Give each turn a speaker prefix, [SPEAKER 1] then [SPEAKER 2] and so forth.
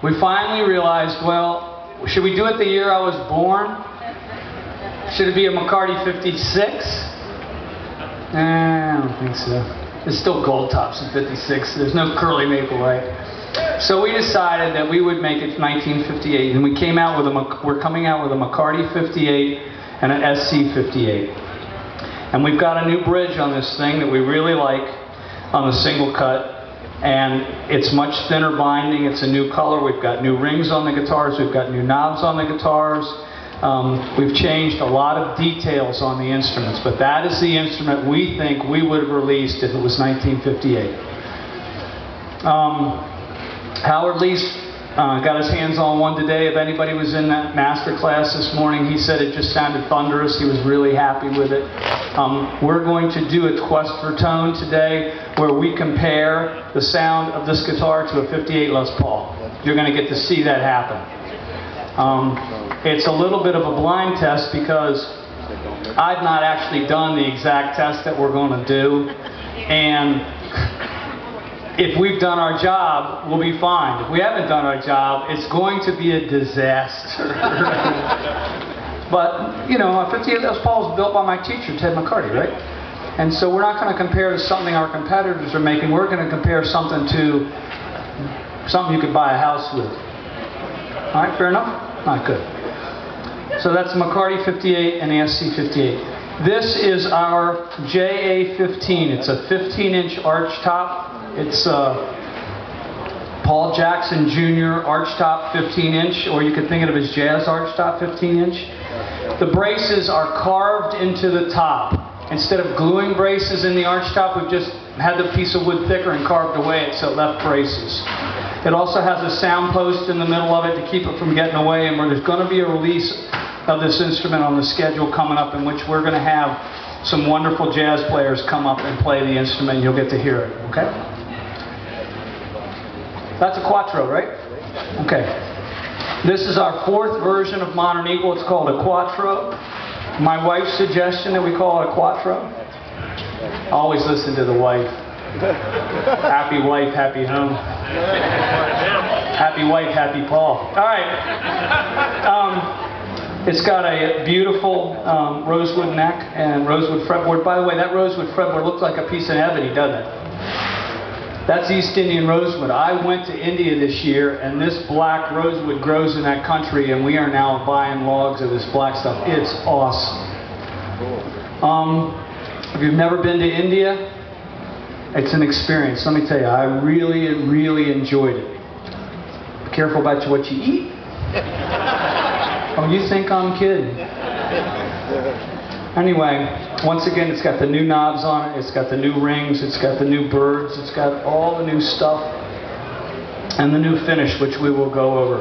[SPEAKER 1] we finally realized, well, should we do it the year I was born? Should it be a McCarty 56? I don't think so. There's still gold tops in 56. There's no curly maple, right? So we decided that we would make it 1958, and we're coming out with a McCarty 58 and an SC 58. And we've got a new bridge on this thing that we really like on the single cut. And it's much thinner binding, it's a new color, we've got new rings on the guitars, we've got new knobs on the guitars, we've changed a lot of details on the instruments, but that is the instrument we think we would have released if it was 1958. Howard Leese got his hands on one today. If anybody was in that master class this morning, he said it just sounded thunderous. He was really happy with it. We're going to do a quest for tone today where we compare the sound of this guitar to a 58 Les Paul. You're going to get to see that happen. It's a little bit of a blind test because I've not actually done the exact test that we're going to do, and if we've done our job, we'll be fine. If we haven't done our job, it's going to be a disaster. But, you know, a 58 Les Paul was built by my teacher, Ted McCarty, right? And so we're not going to compare to something our competitors are making. We're going to compare something to something you could buy a house with. All right, fair enough? Not good. So that's the McCarty 58 and the SC 58. This is our JA15. It's a 15-inch arch top. It's Paul Jackson Jr. arch top 15-inch, or you could think of it as jazz arch top 15-inch. The braces are carved into the top. Instead of gluing braces in the arch top, we've just had the piece of wood thicker and carved away it so it left braces. It also has a sound post in the middle of it to keep it from getting away, and there's going to be a release of this instrument on the schedule coming up in which we're going to have some wonderful jazz players come up and play the instrument, and you'll get to hear it, okay? That's a Quattro, right? Okay. This is our fourth version of Modern Eagle. It's called a Quattro. My wife's suggestion that we call it a Quattro. Always listen to the wife. Happy wife, happy home. Happy wife, happy Paul. All right. It's got a beautiful rosewood neck and rosewood fretboard. By the way, that rosewood fretboard looks like a piece of ebony, doesn't it? That's East Indian rosewood. I went to India this year, and this black rosewood grows in that country, and we are now buying logs of this black stuff. It's awesome. If you've never been to India, it's an experience. Let me tell you, I really, really enjoyed it. Be careful about what you eat. Oh, you think I'm kidding? Anyway, once again, it's got the new knobs on it, it's got the new rings, it's got the new birds, it's got all the new stuff, and the new finish, which we will go over.